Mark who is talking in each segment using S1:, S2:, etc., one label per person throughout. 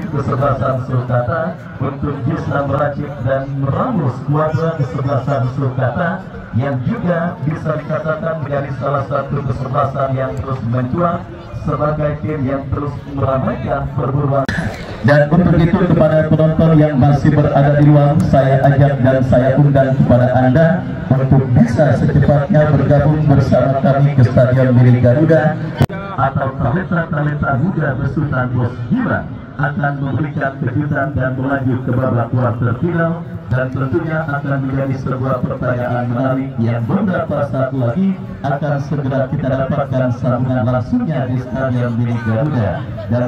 S1: Kesebelasan Sulkata untuk bisa meracik dan meramu skuadron kesebelasan Sulkata yang juga bisa dikatakan menjadi salah satu kesebelasan yang terus menjual sebagai tim yang terus meramaikan perburuan. Dan untuk itu kepada penonton yang masih berada di luar, saya ajak dan saya undang kepada Anda untuk bisa secepatnya bergabung bersama kami ke Stadion milik Garuda atau talenta-talenta muda besutan Bos Gila akan memberikan kejutan dan berlanjut ke babak kuarter final, dan tentunya akan menjadi sebuah pertanyaan menarik yang beberapa saat lagi akan segera kita dapatkan sambungan langsungnya di Stadion milik Garuda. Dan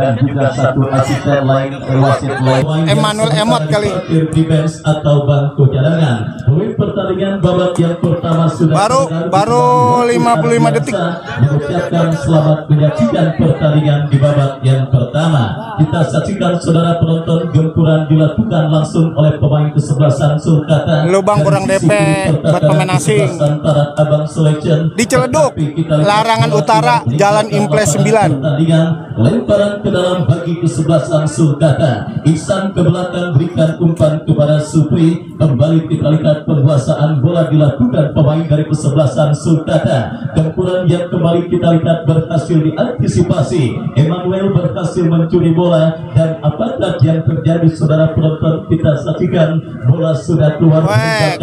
S1: dan juga satu asisten lain wasit lain
S2: Emmanuel Emot kali
S1: defense atau bangku cadangan. Poin pertandingan babak yang pertama sudah
S2: baru 55 detik.
S1: Mengucapkan selamat menyaksikan pertandingan di babak yang pertama. Kita saksikan saudara penonton, gempuran dilakukan langsung oleh pemain kesebelasan Sulkata.
S2: Lubang kurang DP buat pemain asing di Ciledug, larangan utara, Jalan Impres 9.
S1: Lemparan ke dalam bagi kesebelasan Sulkata. Ihsan ke belakang berikan umpan kepada Supri. Kembali kita lihat penguasaan bola dilakukan pemain dari kesebelasan Sulkata. Gempuran yang kembali kita lihat berhasil diantisipasi. Emmanuel berhasil mencuri bola, dan apakah yang terjadi saudara penonton? Kita saksikan bola sudah keluar.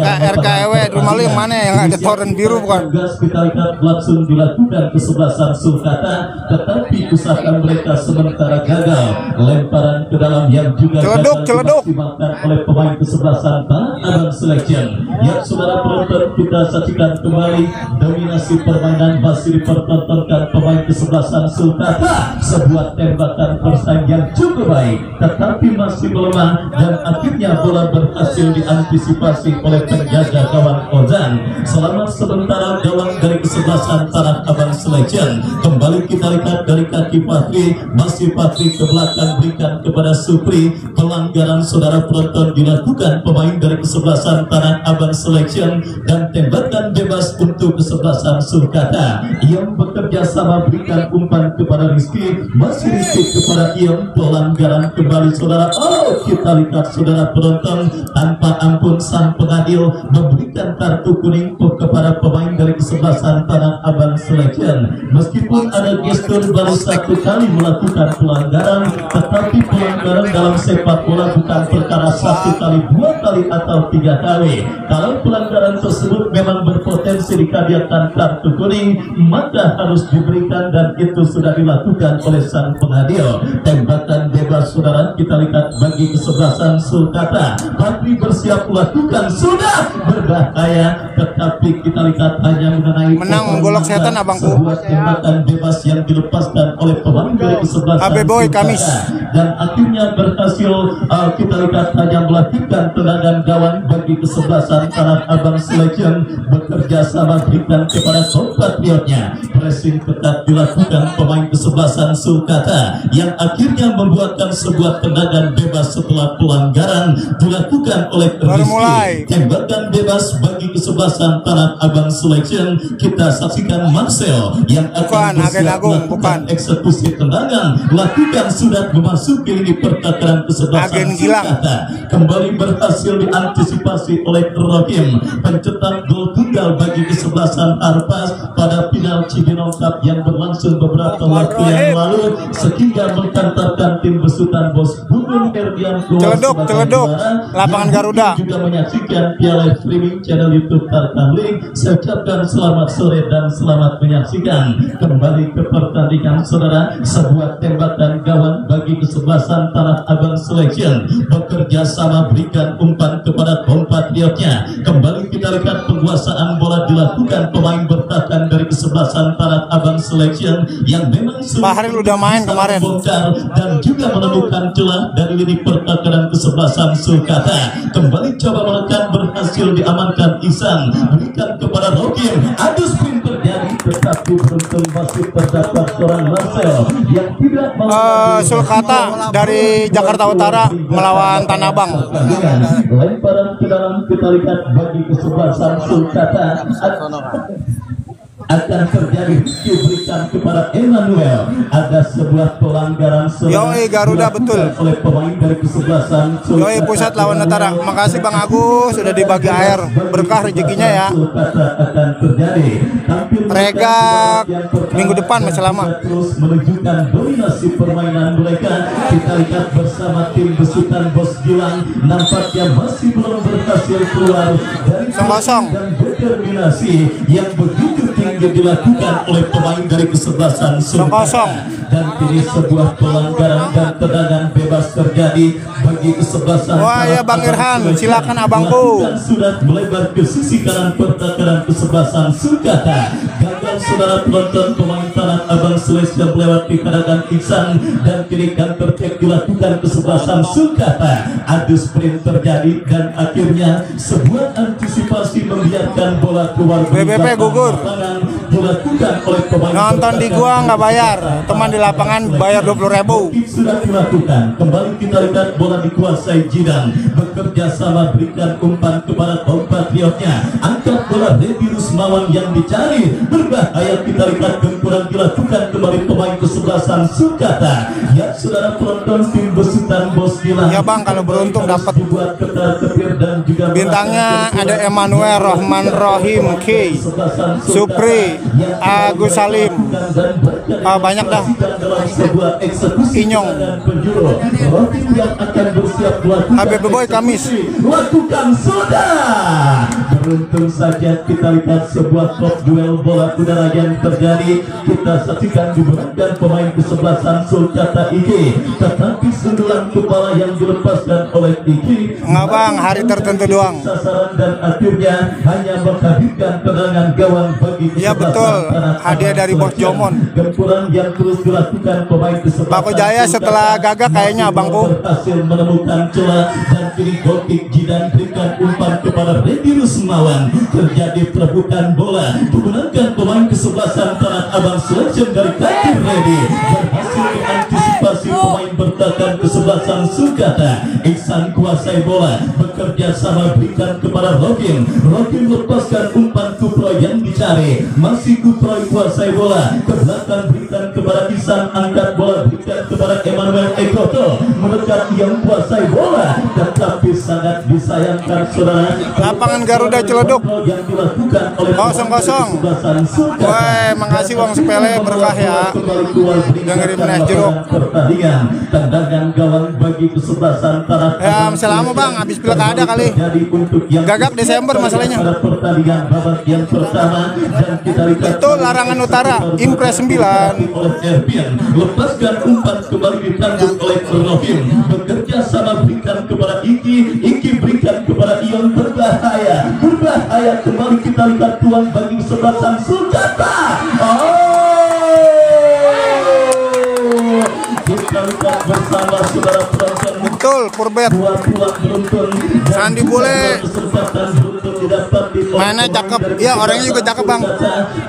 S2: RKW rumah lu yang mana yang ada toren biru bukan?
S1: Kita lihat langsung dilakukan kesebelasan Sulkata, tetapi usaha mereka sementara gagal. Lemparan ke dalam yang juga
S2: Ciledug
S1: dimaksimalkan oleh pemain kesebelasan Tanah Abang Selection. Ya saudara penonton, kita saksikan kembali dominasi permainan masih dipertontonkan pemain kesebelasan Sulkata. Sebuah tembakan persaing yang cukup baik, tetapi masih melemah, dan akhirnya bola berhasil diantisipasi oleh penjaga gawang Ozan. Selamat sementara gawang dari kesebelasan Tanah Abang Selection. Kembali kita lihat dari kaki Fahri, masih Fahri ke belakang berikan kepada Supri. Pelanggaran saudara penonton dilakukan pemain dari kesebelasan Tanah Abang Selection, dan tembakan bebas untuk kesebelasan Sulkata. Yang bekerja sama berikan umpan kepada Rizky, masih Rizky kepada Iom. Pelanggaran kembali saudara. Oh, kita lihat saudara penonton, tanpa ampun sang pengadil memberikan kartu kuning kepada pemain dari kesebelasan Tanah Abang Selection. Meskipun ada gestur baru satu kali melakukan pelanggaran, tetapi pelanggaran dalam sepak bola bukan perkara satu kali, dua kali, atau tiga kali. Kalau pelanggaran tersebut memang berpotensi dikadiakan kartu kuning, maka harus diberikan, dan itu sudah dilakukan oleh sang pengadil. Tembakan bebas saudara kita lihat bagi kesebelasan Sulkata. Fahri bersiap melakukan, sudah berbahaya. tetapi kita lihat hanya mengenai
S2: menang golok setan abangku.
S1: Sebuah tembakan bebas yang dilepaskan oleh pemain dari kesebelasan
S2: Abe Boy Kamis,
S1: dan akhirnya berhasil kita lihat hanya melakukan tendangan gawang bagi kesebelasan Tanah Abang Selection bekerja sama berikan kepada kompatriotnya. Pressing ketat dilakukan pemain kesebelasan Sulkata yang akhirnya membuatkan sebuah tendangan bebas setelah pelanggaran dilakukan oleh Rizky. Tembakan bebas bagi kesebelasan Tanah Abang Selection, kita saksikan Marcel yang akan melakukan eksekusi tendangan, lakukan sudah memasuki lini pertahanan kesebelasan Sulkata. Kembali berhasil diantisipasi oleh Rohim, pencetak gol tunggal bagi kesebelasan Arpas pada final Cibinong Cup yang berlangsung beberapa waktu yang lalu, sehingga mengkantarkan tim besutan Bos Bubun Erdian
S2: Celeduk, lapangan Garuda.
S1: Juga menyaksikan via live streaming channel YouTube Tarkam Link. Saya ucapkan selamat sore dan selamat menyaksikan. Kembali ke pertandingan saudara, sebuah tembakan gawang bagi kesebelasan Tanah Abang Selection bekerja sama berikan umpan kepada kompatriotnya. Kembali kita lihat penguasaan bola dilakukan pemain bertahan dari kesebelasan Tanah Abang Selection yang memang
S2: Bahril udah main kemarin
S1: dan juga menemukan celah dari lini pertahanan kesebelasan Sulkata. Kembali coba menekan, berhasil diamankan Ihsan, berikan kepada Rokim. Adu sprint terjadi tetapi beruntung masih terdapat seorang Marcel yang tidak
S2: Sulkata dari Jakarta Utara melawan Tanah Abang.
S1: Lemparan ke dalam kita lihat bagi kesebelasan Sulkata akan terjadi, diberikan kepada Emmanuel. Ada sebuah pelanggaran
S2: Yoi Garuda betul
S1: oleh pemain dari kesebelasan
S2: Yoi Pusat lawan Utara. Makasih Bang Agus sudah dibagi air, berkah rezekinya ya.
S1: Akan terjadi.
S2: Rega minggu depan masih lama.
S1: Terus menunjukkan dominasi permainan mereka. Kita lihat bersama tim besutan Bos Gilang, nampaknya masih belum berhasil keluar dari dan determinasi yang begitu tinggi dilakukan oleh pemain dari kesebelasan Sulkata. Dan ini sebuah pelanggaran dan tendangan bebas terjadi bagi kesebelasan.
S2: Wah ya Bang Irhan, silakan abangku.
S1: Sudah melebar ke sisi kanan pertahanan kesebelasan Sulkata. Gagal saudara penonton, pemain Tanah Abang Selection melewati kadangan Ihsan dan kini counter attack dilakukan kesebelasan Sulkata. Adu sprint terjadi dan akhirnya sebuah antisipasi membiarkan bola keluar.
S2: BBP gugur.
S1: Dilakukan oleh pemain.
S2: Nonton di gua nggak bayar, teman di lapangan bayar 20.000.
S1: Sudah dilakukan. Kembali kita lihat bola dikuasai Jidan, bekerja sama berikan umpan kepada kompatriotnya. Angkat bola Dedi Rusmawan yang dicari, berbahaya. Kita lihat gempuran dilakukan kembali pemain kesebelasan Sulkata. Ya saudara penonton, tim besutan Bos Gilang.
S2: Ya Bang, kalau beruntung dapat.
S1: Dan juga
S2: bintangnya ada Emmanuel, Rahman, Rohim, K, Supri, Agus Salim, banyak dah. Inyong, Abe Boy Kamis.
S1: Lakukan sudah. Beruntung saja kita lihat sebuah top duel bola udara yang terjadi. Kita saksikan dimenangkan pemain kesebelasan Sulkata Iki, tetapi sundulan kepala yang dilepaskan oleh Iki.
S2: Enggak Bang, hari tertentu doang.
S1: Sasaran dan akhirnya hanya menghadirkan tendangan gawang bagi
S2: ya betul, hadiah dari Bos Jomon.
S1: Gempuran yang terus dilakukan pemain kesebelasan
S2: Bako Jaya setelah gagak kayaknya abangku
S1: berhasil menemukan celah dan kini gol kick Jidan berikan umpan kepada Redi Rusmawan. Terjadi perebutan bola menggunakan pemain kesebelasan Tanah Abang Selection dari kaki Redi, berhasil diantisipasi pemain bertahan kesebelasan Sulkata. Ihsan kuasai bola, bekerja sama berikan kepada Rokim. Rokim lepaskan umpan Kuproy yang dicari, masih Kuproy kuasai bola ke belakang berikan kepada Ihsan, angkat bola berikan kepada Emmanuel Ekoto, mendekat yang kuasai bola, tetapi sangat disayangkan saudara.
S2: Lapangan Garuda Celeduk
S1: yang dilakukan oleh
S2: 0-0. Woi, makasih uang sepele berkah ya. Yang ngirim jeruk.
S1: Pertandingan tendangan gawang bagi kesebelasan Tanah.
S2: Ya, masih lama Bang, habis pilkada kali. Gagak Desember masalahnya.
S1: Pertandingan babak yang pertama dan kita lihat
S2: itu larangan utara, Impres 9.
S1: Lepaskan umpan kembali ditanggung oleh Rohim, bekerja sama berikan kepada Iki berikan kepada Ion, berbahaya kembali kita kita lihat tuang bagi kesebelasan Sulkata. Kita lihat bersama saudara penonton.
S2: Betul, Purbet. Sandi boleh. Mainnya cakep. Ya, orangnya juga cakep, Bang.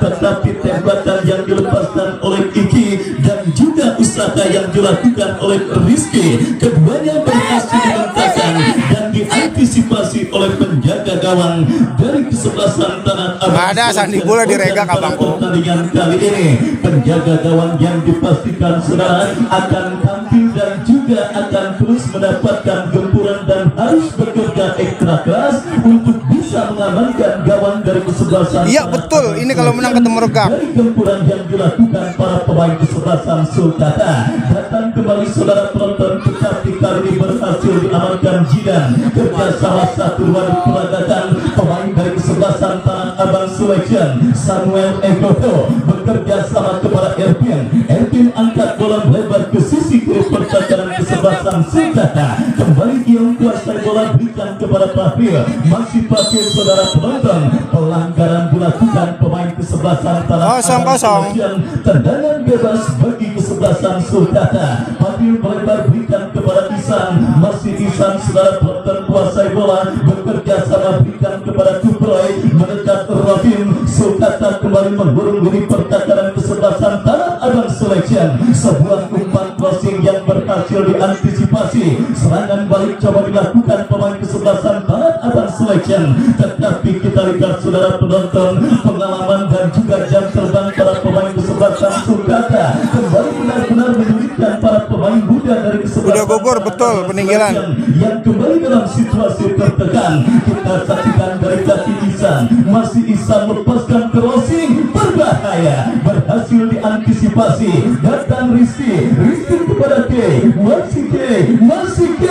S1: Tetapi tembakan yang dilepaskan oleh Kiki dan juga usaha yang dilakukan oleh Rizky, keduanya berhasil dimentahkan dan diantisipasi oleh penjaga gawang dari kesebelasan Tanah Abang.
S2: Ada Sandi bola diregak, Abangku.
S1: Pertandingan kali ini penjaga gawang yang dipastikan saudara akan tampil dan juga akan terus mendapatkan gempuran dan harus bekerja ekstra keras untuk bisa mengamankan gawang dari kesebelasan.
S2: Iya betul, ini kalau menang ketemu Regap.
S1: Dari gempuran yang dilakukan para pemain kesebelasan Sulkata, datang kembali saudara penonton, tetapi kali ini berhasil diamankan Jidan kerja salah satu wadah peragatan pemain dari kesebelasan Tanah Abang Selection. Samuel Egoto bekerja sama kepada Erpin angkat bola lebar ke sisi kiri pertahanan kesebelasan Sulkata. Kembali ia menguasai bola, berikan kepada Fahil. Masih Fahil saudara penonton, pelanggaran dilakukan pemain kesebelasan Tanah Abang Selection. Tendangan bebas bagi kesebelasan Sulkata. Fahil melebar berikan kepada Isan. Masih Isan saudara penonton kuasai bola, bekerja sama berikan kepada Kuproy, mendekat Rafim. Sulkata kembali mengurung di pertahanan kesebelasan Tanah Abang Selection. Sebuah umpan crossing yang berhasil diantisipasi. Serangan balik coba dilakukan pemain kesebelasan Tanah Abang Selection, tetapi kita lihat saudara penonton, pengalaman dan juga jam terbang para pemain kesebelasan Sulkata kembali benar-benar menyulitkan para pemain muda dari kesebelasan.
S2: Udah gugur betul peninggalan
S1: yang kembali dalam situasi tertekan. Kita saksikan dari kaki Isan. Masih Isan lepaskan crossing berbahaya, berhasil diantisipasi. Datang Rizky kepada K. Masih K.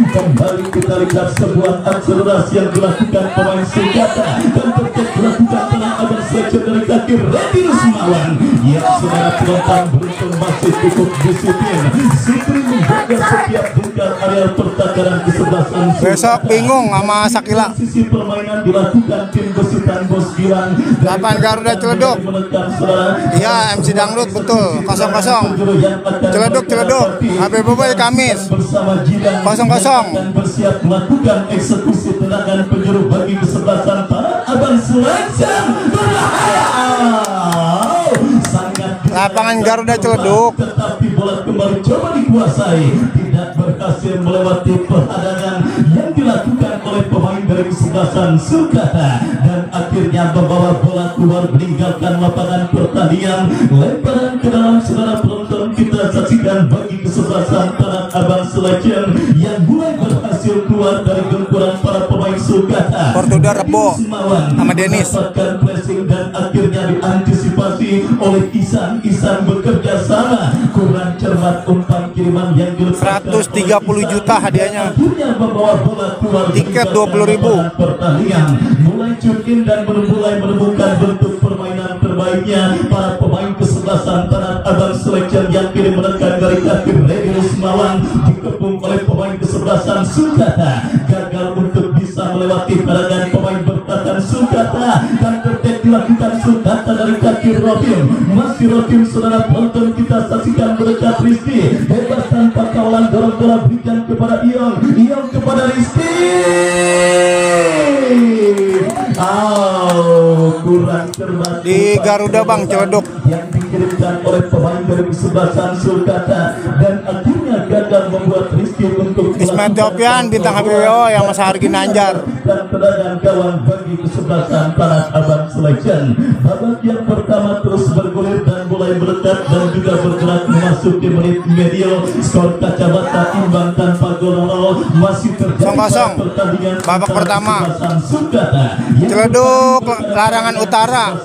S1: Kembali kita lihat sebuah akselerasi yang dilakukan pemain Sulkata dan terjadi dilakukan Tanah Abang Selection dari kaki Redi Rusmawan. Ya saudara penonton, beruntung masih cukup disiplin. Sipri menjaga setiap tingkat area pertahanan kesebelasan.
S2: Besok bingung sama Sakila.
S1: Sisi permainan dilakukan tim besutan Bos Gilang.
S2: 8 Garuda Celeduk. Iya MC Dangdut betul 0-0. Celeduk HBBB Kamis 0-0.
S1: Dan bersiap melakukan eksekusi tendangan penjuru bagi kesebelasan Tanah Abang Selection. Berbahaya.
S2: Lapangan Garuda Celeduk.
S1: Tetapi bola kembali coba dikuasai, tidak berhasil melewati perhadangan yang dilakukan oleh pemain dari kesebelasan Sulkata dan akhirnya membawa bola keluar meninggalkan lapangan pertandingan. Lemparan ke dalam saudara penonton, kita saksikan bagi kesebelasan Tanah Abang Selection yang mulai berhasil keluar dari gempuran para pemain Sulkata.
S2: Portugal Rebo sama Denis
S1: pressing dan akhirnya diantisipasi oleh Isan bekerja sama, kurang cermat umpan kiriman yang dilepaskan.
S2: 130 juta hadiahnya.
S1: Membawa bola keluar
S2: tiket 20.000.
S1: Pertandingan mulai cukin dan mulai menemukan bentuk permainan terbaiknya para pemain kesebelasan Tanah Abang Selection yang kini menekan dari kaki Redi Rusmawan, dikepung oleh pemain kesebelasan Sulkata, gagal untuk bisa melewati peragaan pemain bertahan Sulkata dan terjadi dilakukan Sulkata dari kaki Rofim. Masih Rofim saudara penonton, kita saksikan mendekat Rizky, bebas tanpa kawalan, dorong bola berikan kepada Iong kepada Rizky. Kurang cermat
S2: di Garuda Bang Celeduk
S1: yang dikirimkan oleh pemain dari kesebelasan Sulkata dan akhirnya gagal membuat Rizky untuk
S2: Ismail Tiopian bintang HBWO yang masa Hargi Nanjar
S1: dan tendangan gawang bagi kesebelasan Tanah Abang Selection. Babak yang pertama terus bergulir dan mulai mendekat dan juga bergerak memasuki menit medio. Skor kacamata imbang tanpa gol. Masih terjadi
S2: 0-0 babak pertama. Celeduk Larangan Utara,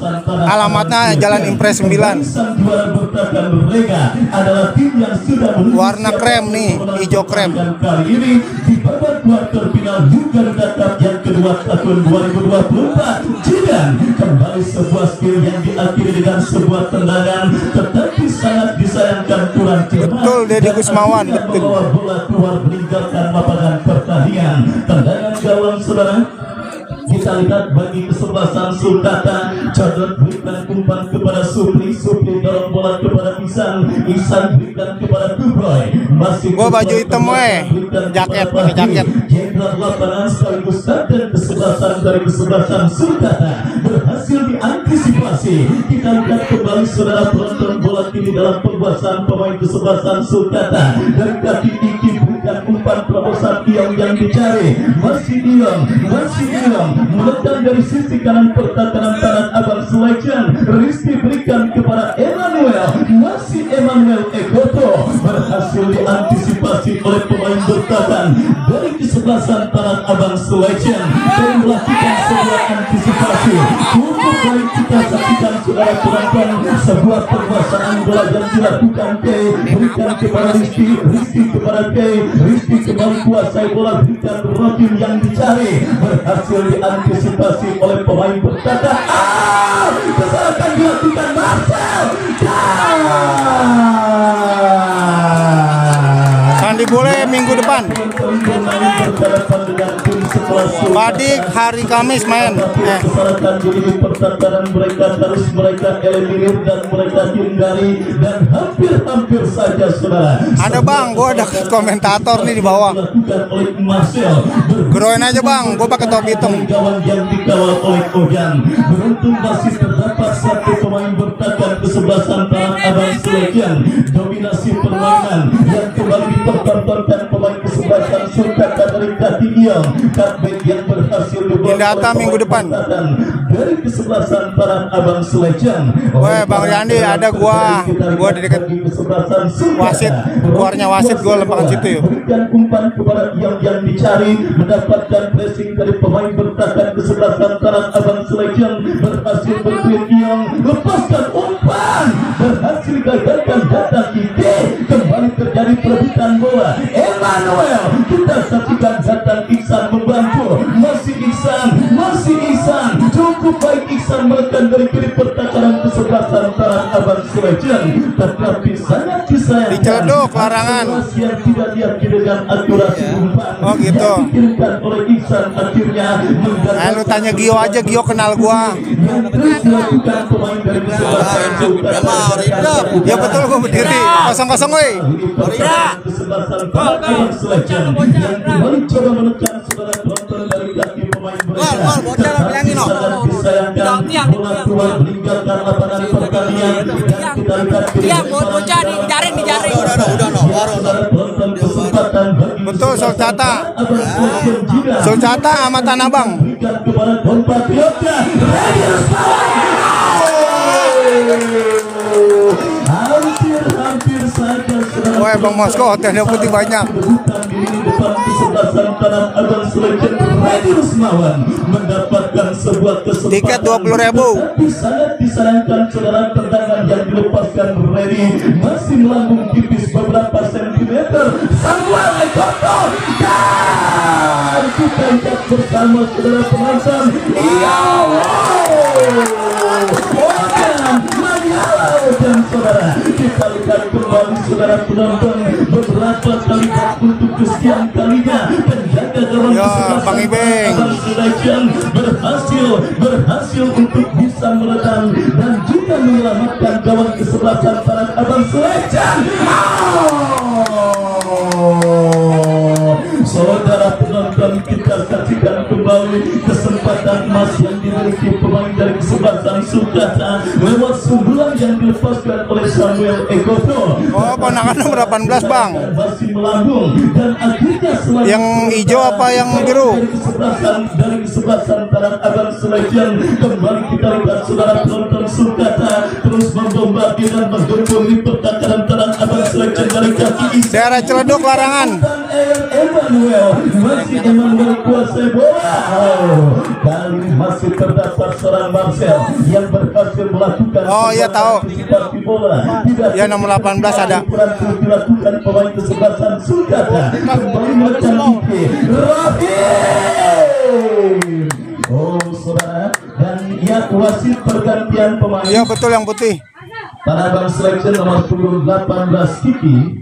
S2: alamatnya Jalan Impres 9. Warna krem nih, hijau krem.
S1: Kali ini di babak kuarter final Garuda Cup yang kedua tahun 2024, Jidan kembali sebuah skill yang diakhiri dengan sebuah tendangan, tetapi sangat disayangkan kurang cermat.
S2: Betul, Deddy Gusmawan betul.
S1: Bola keluar meninggalkan lapangan pertandingan. Tendangan kita lihat bagi kesebelasan Sulkata. Codot berikan umpan kepada Supri dorong bola kepada Ihsan berikan kepada Kubroy. Masih
S2: gua baju hitam jaket pakai jaket.
S1: Jenderal lapangan sekaligus kapten kesebelasan Sulkata berhasil diantisipasi. Kita lihat kembali saudara penonton bola kini dalam penguasaan pemain kesebelasan Sulkata. Dari kaki Iki berikan umpan terobosan Iong yang dicari. Masih Iong meledam dari sisi kanan pertahanan tangan Abang Selection. Rizky berikan kepada Emmanuel. Masih Emmanuel Ekoto berhasil diantisipasi oleh pemain bertahan dari kesebelasan tangan Abang Selection dan melakukan sebuah antisipasi. Cukup baik kita saksikan saudara penonton sebuah penguasaan bola yang dilakukan Kay, berikan kepada Rizky kepada Kay, Rizky kembali kuasai bola, berikan Rokin yang dicari, berhasil diantisipasi oleh pemain bertahan. Kesalahan dilakukan Marcel.
S2: Sandi boleh minggu depan. Badik hari Kamis main.
S1: Pertandingan mereka eliminir dan mereka hindari dan hampir saja saudara.
S2: Ada bang, gue ada komentator nih di bawah. Geroin aja bang, gue pakai topi hitam.
S1: Kawan yang dikawal oleh Ojan. Beruntung masih terdapat satu pemain bertahan kesebelasan tangan Abang Selekian. Dominasi permainan yang kembali dipertontonkan pemain kesebelasan Sulkata dari kaki Iong. Cutback yang berhasil dibuat
S2: data minggu depan
S1: dari kesebelasan tangan Abang Selekian.
S2: Weh Bang Yandi, ada gua di dekat wasit, keluarnya wasit gue lempakan situ yuk.
S1: Berikan umpan kepada Iong yang dicari, mendapatkan pressing dari pemain bertahan kesebelasan tangan Abang Selection. Berhasil berpilih Iong, lepaskan umpan, berhasil gagalkan datang ide. Kembali terjadi perebutan bola. Emmanuel, kita saksikan datang Ihsan membantu. Masih Ihsan, cukup baik Ihsan melekan dari kiri pertahanan kesebelasan tangan Abang Selection. Tetapi sangat disayangkan
S2: diceleduk larangan
S1: yang tidak diakui dengan akurasi umpan.
S2: Oh gitu.
S1: Dikirimkan oleh Ihsan akhirnya
S2: lu tanya Gio aja, Gio kenal gua. Ya betul, gua berdiri kosong woi.
S3: Bocah bilangin no. Tiang bocah dijaring.
S2: Betul, Sulcata sama Tanah Abang.
S1: Hampir saja.
S2: Wah, Bang Mosko hotelnya putih banyak.
S1: Mendapatkan sebuah kesempatan
S2: tiket 20.000.
S1: sangat disayangkan saudara tendangan yang dilepaskan Redi masih melambung tipis beberapa sentimeter. Samuel Ekoto dan kita lihat bersama saudara penonton. Dan saudara, kita lihat kembali saudara penonton beberapa kali untuk kesekian kalinya penjaga gawang
S2: Bang Ibeng
S1: berhasil untuk bisa meredam dan juga menyelamatkan gawang kesebelasan tangan Abang Selection. Saudara penonton, kita saksikan kembali kesempatan emas yang dimiliki pemain dari kesebelasan Sulkata lewat sundulan yang dilepaskan oleh Samuel Ekoto.
S2: Oh, ponakan nomor 18 bang.
S1: Masih melambung dan akhirnya
S2: yang hijau apa yang biru?
S1: Dari kesebelasan tangan Abang Selection. Kembali kita lihat saudara penonton Sulkata terus membombardir dan menggempur di pertahanan tangan Abang Selection dari kaki Ihsan.
S2: Daerah Ciledug larangan.
S1: Emmanuel kuasai bola. Kali masih terdapat seorang Marcel yang berhasil melakukan.
S2: Oh iya tahu.
S1: Bola.
S2: Ya nomor 18 ada.
S1: Dilakukan pemain kesebelasan Sulkata. Kembali melakukan oh saudara, dan ia wasit pergantian pemain.
S2: Iya betul, yang putih.
S1: Tanah Abang Selection nomor 18 Kiki.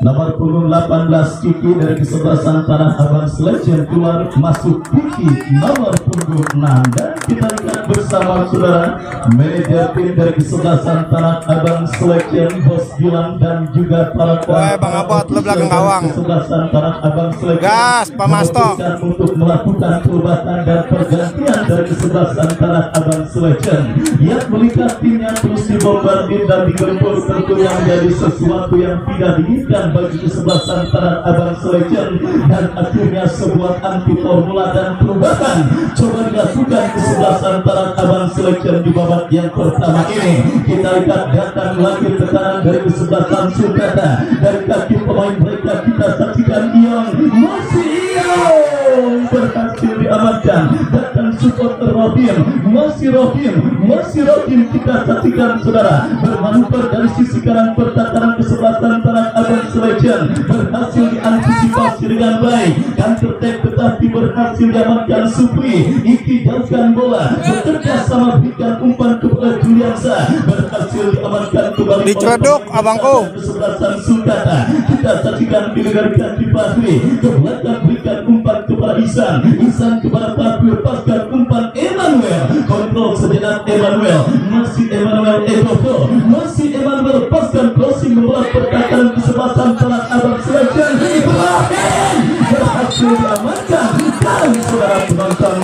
S1: Nomor punggung 18 Kiki dari kesebelasan Tanah Abang Selection keluar masuk Kiki nomor punggung 6. Dan kita lihat bersama saudara manajer tim dari kesebelasan Tanah Abang Selection Bos Gilang dan juga para
S2: Bang Abot lu belakang gawang.
S1: Kesebelasan Tanah Abang Selection
S2: Gas Pak Masto
S1: untuk melakukan perubahan dan pergantian dari kesebelasan Tanah Abang Selection yang melihat timnya terus dibombardir dan digempur, tentu yang menjadi sesuatu yang tidak diinginkan bagi kesebelasan Tanah Abang Selection, dan akhirnya sebuah anti formula dan perubahan coba dilakukan kesebelasan Tanah Abang Selection di babak yang pertama ini. Kita lihat datang lagi tekanan dari kesebelasan Sulkata dari kaki pemain mereka. Kita saksikan Iong masih Iong berhasil diamankan. Datang supporter Rohim masih Rohim kita saksikan saudara bermanuver dari sisi kanan pertahanan kesebelasan Tanah Abang Selection berhasil diantisipasi dengan baik dan tertek, tetapi berhasil diamankan Supri. Iki jauhkan bola bekerja sama berikan umpan kepada Juliansa, berhasil diamankan kembali
S2: diceleduk abangku
S1: kesebelasan Sulkata. Kita saksikan pilih dari kaki Patri ke belakang berikan umpan kepada Isan kepada Patri, lepaskan umpan Emmanuel, kontrol sejenak Emmanuel, masih Emmanuel Ekoto, masih Emmanuel lepaskan crossing membuat pertahanan kesebelasan Tanah Abang Selection berhasil diamankan. Dan saudara penonton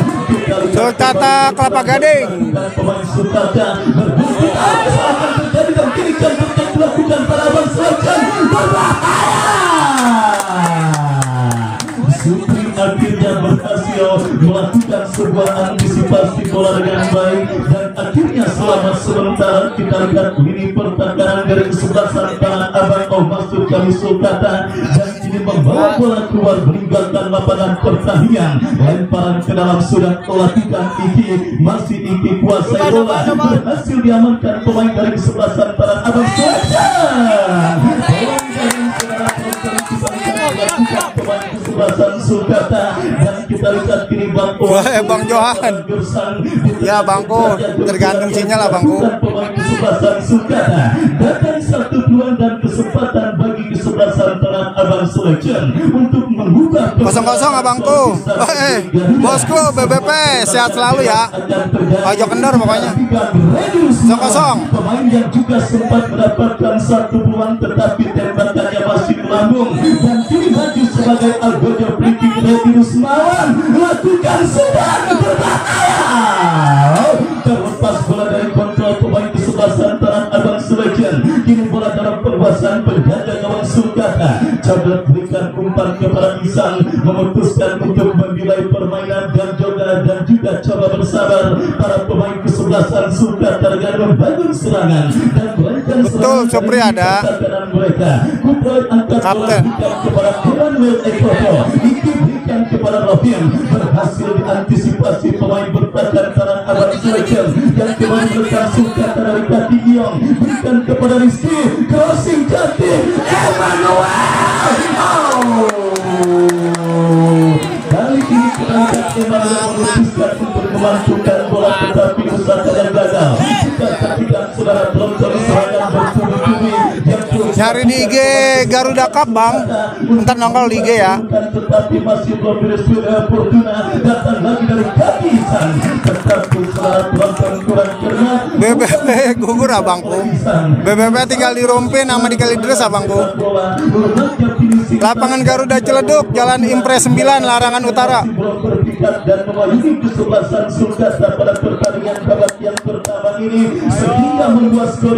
S2: Sulkata Kelapa Gading
S1: dan pemain Sulkata berbukti akan terjadi dan kini kan dilakukan Tanah Abang Selection berbahaya. Supri akhirnya berhasil melakukan sebuah antisipasi bola dengan baik dan akhirnya selamat sementara. Kita lihat lini pertahanan dari kesebelasan Tanah Abang masuk kami Sulkata dan ini membawa bola keluar meninggalkan lapangan pertandingan. Lemparan ke dalam sudah melakukan Iki, masih Iki kuasai bola, berhasil diamankan pemain dari kesebelasan Tanah Abang kesebelasan Sulkata. Dan kita lihat kini
S2: Bang Johan ya bangku tergantung sinyal lah bangku.
S1: Pemain kesebelasan Sulkata datang satu peluang dan kesempatan bagi kesebelasan Tanah Abang Selection untuk membuka
S2: 0-0 abangku. Bosku BBP sehat selalu ya. Ojo kendor pokoknya. 0-0.
S1: Pemain yang juga sempat mendapatkan satu peluang tetapi tembakannya masih melambung dan kini maju sebagai Algojo Free-Kick Redi Rusmawan melakukan sedang berbahaya. Terlepas bola dari kontrol pemain kesebelasan Tanah Abang Selection, kini bola dalam penguasaan penjaga gawang Sulkata. Coba berikan umpan kepada Isan, memutuskan untuk menilai permainan dan juga coba bersabar para pemain kesebelasan Sulkata dengan membangun serangan dan melakukan
S2: betul Supri ada
S1: mereka. Kuproy angkat bola kepada Emmanuel Ekoto, Iki berikan kepada Rohim, berhasil diantisipasi pemain bertahan Tanah Abang Selection yang kembali melekat Sulkata dari kaki Iong, berikan kepada Rizky, crossing cantik Emmanuel. Kali ini terangkat Emmanuel memutuskan untuk memantukan bola tetapi usaha yang gagal. Kita saksikan saudara penonton serangan bertubi-tubi yang
S2: nyari di IG Garuda Cup bang, ntar nongol di IG ya.
S1: Tetapi masih belum berhasil. Fortuna datang lagi dari kaki Isan, tetapi saudara penonton kurang cermat.
S2: BBP gugur abangku. BBP tinggal di Rompin sama di Kalidres abangku. Lapangan Garuda Ciledug, Jalan Impres 9, Larangan Utara.
S1: Dan mewakili kesebelasan Sulkata pada pertandingan babak yang pertama ini sehingga membuat skor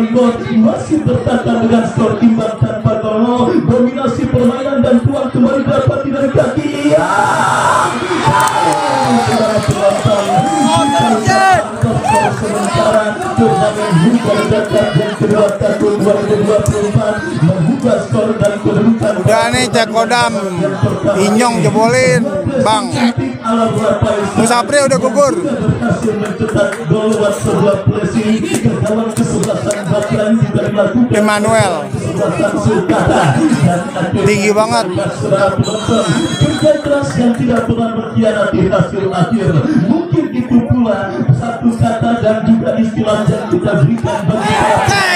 S1: masih tertata dengan skor imbang tanpa gol. Dominasi permainan dan peluang kembali dapat dari kaki saudara penonton. Sementara turnamen Liga Zakat yang kedua tahun 2024 membuka skor dan kedudukan.
S2: Udah nih cek kodam Inyong jebolin bang. Musapri udah gugur.
S1: Berhasil mencetak gol lewat sebuah pressing ke dalam kesebelasan Bakran juga dilakukan
S2: Emmanuel tinggi banget.
S1: Kerja keras yang tidak pernah berkhianati hasil akhir. Mungkin itu pula satu kata dan juga istilah yang kita berikan bagi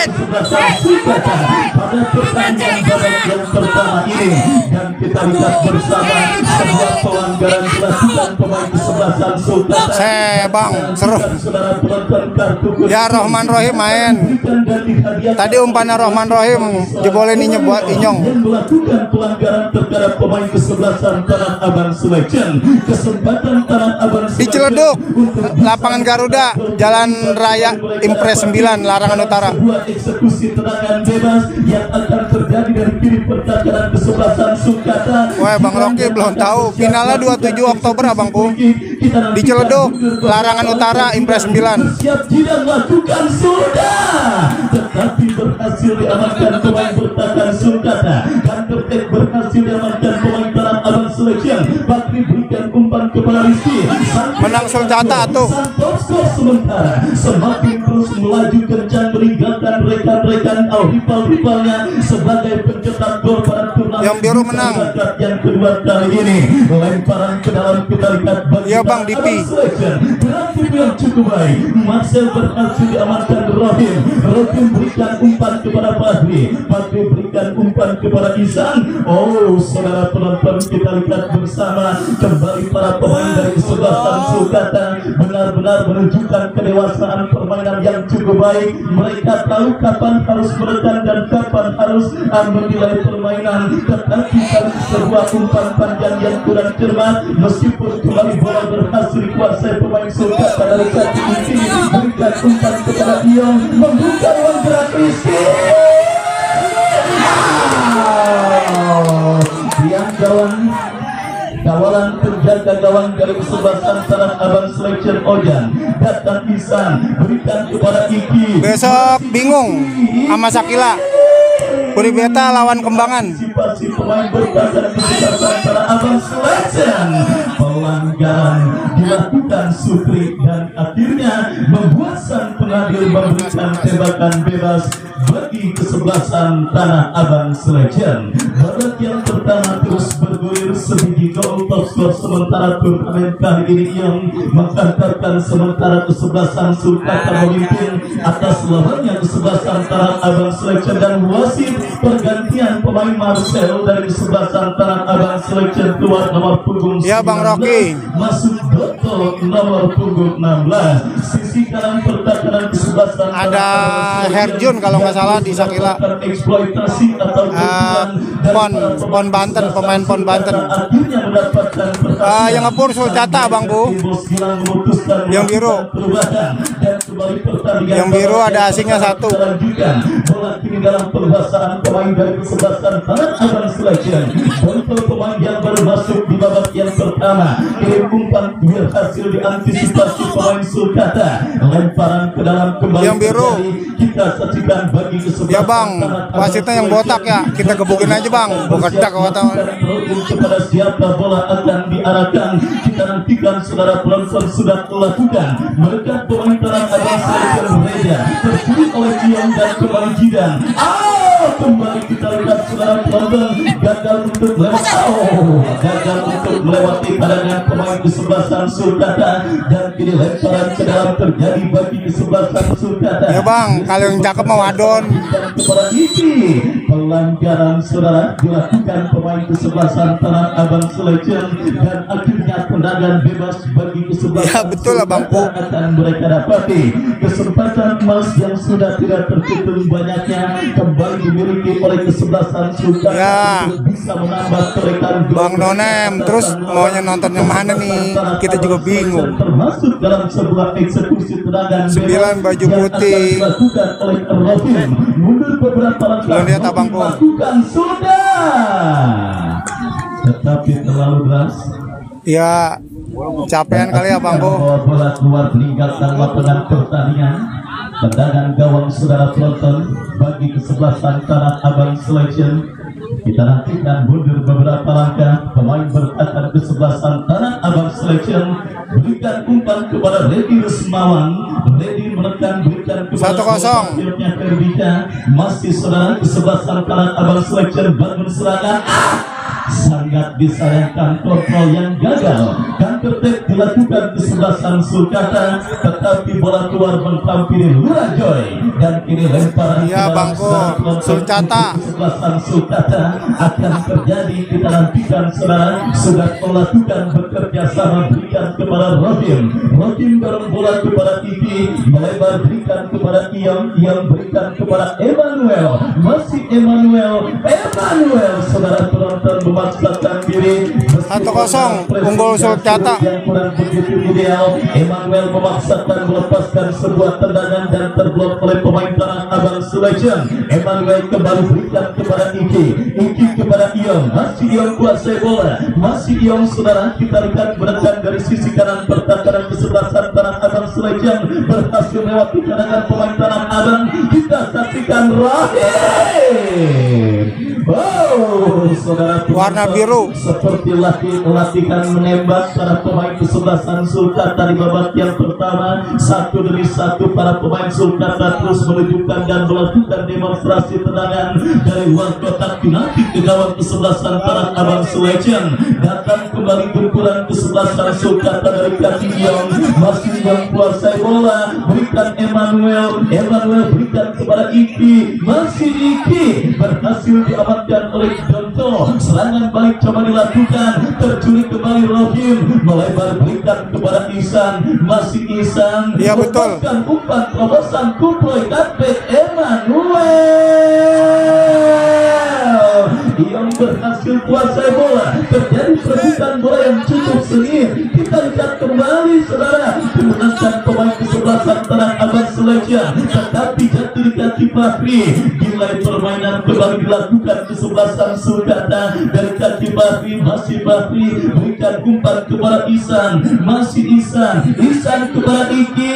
S1: kesebelasan Sulkata pada pertandingan babak yang pertama. pertama ini, dan kita lihat bersama sebuah pelanggaran dilakukan pemain kesebelasan Sulkata.
S2: Bang, seru. Ya Rohman Rohim main. Tadi umpannya Rohman Rohim jebolin ini buat Inyong.
S1: Yang melakukan pelanggaran terhadap pemain kesebelasan Tanah Abang Selection. Kesempatan Tanah Abang
S2: Di Ciledug, lapangan Garuda, Jalan Raya Impres 9, Larangan Utara.
S1: Sebuah eksekusi tendangan bebas yang akan terjadi dari kiri pertahanan kesebelasan Sulkata.
S2: Wah, Bang Rocky belum tahu. Finalnya 27 Oktober, Abangku. Di Ciledug, Larangan Utara, Impres 9.
S1: Siap tidak melakukan sudah, tetapi berhasil diamankan pemain bertahan Sulkata. Dan tertek berhasil diamankan pemain Tanah Abang Selection. Bakri berikan umpan kepada Rizky.
S2: Menang Sulkata tuh.
S1: Santosko sementara semakin terus melaju kencang meninggalkan rekan-rekan rival-rivalnya sebagai pencetak gol pada turnamen
S2: Yang biru menang.
S1: Yang kedua kali ini. Lemparan ke dalam kita lihat bagi
S2: Iya, Bang, Dipi.
S1: berarti yang cukup baik. Marcel berhasil diamankan Rohim. Rohim berikan umpan kepada Bakri. Bakri berikan umpan kepada Isan. Oh, saudara penonton, kita lihat bersama kembali para pemain dari kesebelasan Sulkata benar-benar menunjukkan kedewasaan permainan yang cukup baik. Mereka tahu kapan harus menekan dan kapan harus menilai permainan. Tetapi kali sebuah umpan panjang yang kurang cermat, meskipun kembali bola berhasil dikuasai pemain Sulkata dari kaki kiri, berikan umpan kepada Iong, membuka ruang gerak Rizky. Yang kawalan penjaga gawang dari kesebelasan Tanah Abang Selection Ojan datang Isan, berikan kepada Iki.
S2: Besok bingung sama Sakila. Puri Beta lawan Kembangan.
S1: Partisipasi pemain bertahan kesebelasan Tanah Abang Selection. Pelanggaran dilakukan Supri dan akhirnya membuat sang pengadil memberikan tembakan bebas bagi kesebelasan Tanah Abang Selection. Babak yang pertama terus bergulir sebiji gol. Top skor sementara turnamen kali ini yang menghantarkan sementara kesebelasan Sulkata memimpin atas lawannya kesebelasan Tanah Abang Selection, dan wasit pergantian pemain Marcel dari kesebelasan Tanah Abang Selection keluar nomor punggung 19,
S2: Ya, Bang Rocky.
S1: masuk Doto nomor punggung 16. Sisi kanan pertahanan kesebelasan
S2: Ada Herjun kalau nggak salah di Sakila.
S1: eksploitasi atau
S2: Pon Banten, pemain Pon Banten.
S1: akhirnya mendapatkan
S2: Yang ngepur Sulkata, Bangku. Yang biru. Yang biru ada asingnya satu.
S1: Bola kini dalam penguasaan pemain dari kesebelasan Tanah Abang Selection. Untuk pemain yang baru masuk di babak yang pertama, kirim umpan berhasil diantisipasi pemain Sulkata. Lemparan ke dalam kembali.
S2: Yang biru.
S1: Kita saksikan bagi kesebelasan.
S2: Ya, Bang, wasitnya yang botak ya. Kita gebukin aja, Bang. Bukan tak
S1: kepada siapa bola akan diarahkan. Kita nantikan saudara penonton sudah melakukan. Mereka pemain Tanah Abang Selection Reja tersulit oleh Ion dan kembali Jidan. Kembali kita lihat saudara penonton gagal untuk melewati padangan pemain kesebelasan Sulkata, dan kini lemparan ke dalam terjadi bagi kesebelasan Sulkata.
S2: Ya, Bang, kalau yang cakep mau wadon.
S1: Kepada Iki, pelanggaran saudara dilakukan pemain kesebelasan Tanah Abang Selection, dan akhirnya tendangan bebas bagi kesebelasan.
S2: Ya, betul lah, Bang.
S1: Akan mereka dapati kesempatan emas yang sudah tidak terhitung banyaknya kembali dimiliki oleh kesebelasan Sulkata.
S2: Ya,
S1: untuk bisa menambah kerekan
S2: Bang Nonem. Terus maunya nonton yang mana nih? Kita juga bingung.
S1: Termasuk dalam sebuah eksekusi tendangan
S2: 9 baju putih.
S1: dilakukan oleh Rohim. Mundur beberapa langkah.
S2: Belum lihat Abangku.
S1: Lakukan sudah, tetapi terlalu deras.
S2: Ya, capean kali ya, Bangku.
S1: Bola keluar meninggalkan lapangan pertandingan. Tendangan gawang saudara penonton bagi kesebelasan Tanah Abang Selection. Kita nantikan mundur beberapa langkah pemain bertahan kesebelasan Tanah Abang Selection. Berikan umpan kepada Redi Resmawan. Redi menekan, berikan kepada
S2: 1-0.
S1: Masih saudara kesebelasan Tanah Abang Selection bangun serangan. Sangat disayangkan kontrol yang gagal. Dan ketek dilakukan di sebelah sang Sulkata, tetapi bola keluar menghampiri Lura Joy dan kini lemparan
S2: ya bangku Sulcata
S1: sebelah sang Sulkata akan terjadi. Kita nantikan saudara, sudah melakukan bekerja sama, berikan kepada Rohim dorong bola kepada Kiki, melebar berikan kepada Iam berikan kepada Emmanuel, masih Emmanuel saudara penonton memaksakan diri
S2: 1-0 unggul Sulcata.
S1: yang kurang begitu ideal. Emmanuel memaksakan melepaskan sebuah tendangan dan terblok oleh pemain Tanah Abang Selection. Emmanuel kembali berikan kepada Iki kepada Iom, masih Iom kuasai bola, masih Iom saudara. Kita lihat berangkat dari sisi kanan pertahanan kesebelasan Tanah Abang Selection berhasil melewati cadangan pemain Tanah Abang. Kita saksikan saudara,
S2: warna biru
S1: seperti latihan menembak para pemain kesebelasan Sulcata di babak yang pertama. Satu demi satu para pemain Sulcata terus menunjukkan dan melakukan demonstrasi tendangan dari luar kotak penalti ke gawang kesebelasan Tanah Abang Selection. Datang kembali kumpulan kesebelasan Sulcata dari kaki Iong, masih yang kuasai bola, berikan Emmanuel berikan kepada Iki, masih Iki berhasil diamankan oleh Jonto. Serangan balik coba dilakukan, terculik kembali Rohim, melebar berikan kepada Isan, masih Isan,
S2: iya betul,
S1: umpan terobosan Kuproy Kapet Emmanuel yang berhasil kuasai bola. Terjadi perebutan bola yang cukup sengit. Kita lihat kembali saudara, memenangkan pemain kesebelasan Tanah Abang Selection, tetapi jatuh di kaki Bahri. Nilai permainan kembali dilakukan kesebelasan Sulcata dari kaki Bahri, masih Bahri berikan umpan kepada Isan, masih Isan kepada Iki,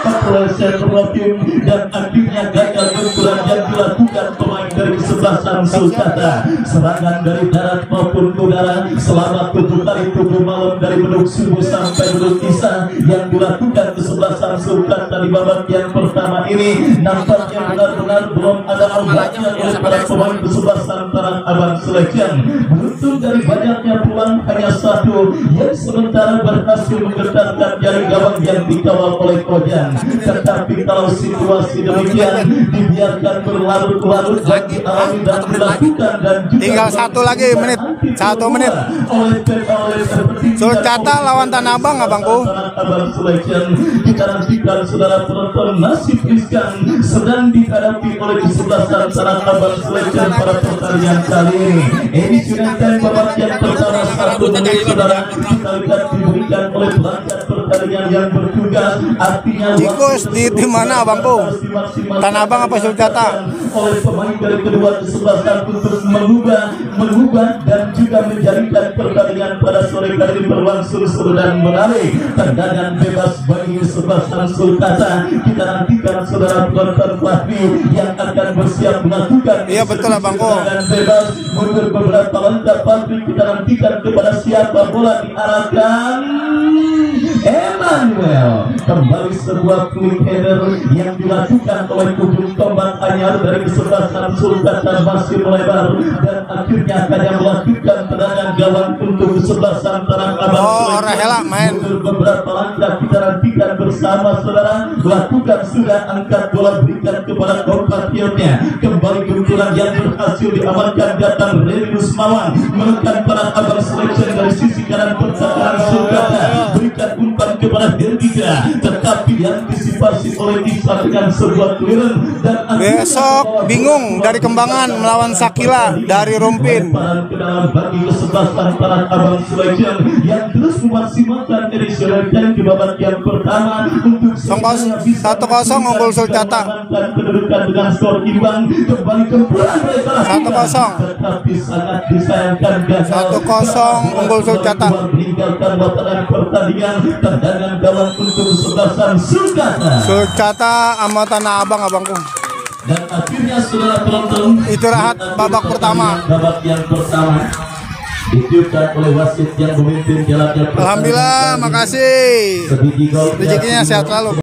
S1: kepleset Rohim dan akhirnya gagal benturan yang dilakukan pemain dari kesebelasan Sulcata. Serangan dari darat maupun udara selama 7 hari 7 malam dari Beduk Subuh sampai Beduk Isa yang dilakukan kesebelasan Sulcata di babak yang pertama ini nampaknya benar-benar belum ada obatnya oleh para pemain kesebelasan Tanah Abang Selection. Beruntung dari banyaknya peluang hanya satu yang sementara berhasil menggetarkan jaring gawang yang dikawal oleh Kojan. Tetapi kalau situasi demikian dibiarkan berlarut-larut lagi alami dan dilakukan dan
S2: tinggal 1 menit Sulcata lawan Tanah Abang abangku.
S1: Kita nantikan saudara penonton, nasib riskan sedang dihadapi oleh kesebelasan Tanah Abang Selection pada pertandingan kali ini. Edisi babak yang pertama 1 menit saudara, kita lihat diberikan oleh pelanggan pertandingan yang bertugas, artinya
S2: tikus di mana abangku? Tanah Abang apa Sulcata?
S1: Oleh pemain dari kedua kesebelasan untuk mengubah dan juga menjadikan pertandingan pada sore kali ini berlangsung seru dan menarik. Tendangan bebas bagi kesebelasan Sulcata. Kita nantikan saudara penonton Fahmi yang akan bersiap melakukan.
S2: Iya betul abangku.
S1: Tendangan bebas mundur beberapa langkah Fahmi. Kita nantikan kepada siapa bola diarahkan. Emmanuel kembali sebuah quick header yang dilakukan oleh ujung tombak anyar dari kesebelasan Sulcata masih melebar dan akhirnya hanya melakukan tendangan gawang untuk kesebelasan Tanah Abang.
S2: Rahela main
S1: beberapa langkah. Kita nantikan bersama saudara, lakukan sudah angkat bola berikan kepada kompatriotnya. Kembali benturan yang berhasil diamankan datang Reni Rusmawan menekan Tanah Abang Selection dari sisi kanan pertahanan Sulcata, berikan umpan kepada Herdiga, tetapi diantisipasi oleh Isa dengan sebuah clearance dan
S2: besok bingung dari Kembangan melawan Sakila dari Rumpin.
S1: Ke dalam bagi kesebelasan Tanah Abang Selection yang terus memaksimalkan edisi di babak yang pertama untuk
S2: 1-0 unggul Sulcata.
S1: Kedudukan dengan skor imbang kembali ke mereka
S2: 1-0
S1: tetapi sangat disayangkan gagal
S2: 1-0 unggul Sulcata.
S1: Meninggalkan wataran pertandingan. Tendangan gawang untuk kesebelasan
S2: Sulcata sama Tanah Abang abangku.
S1: Dan akhirnya saudara penonton
S2: istirahat babak pertama.
S1: Babak yang pertama ditiupkan oleh wasit yang memimpin jalannya.
S2: Alhamdulillah, makasih. Rezekinya sehat selalu.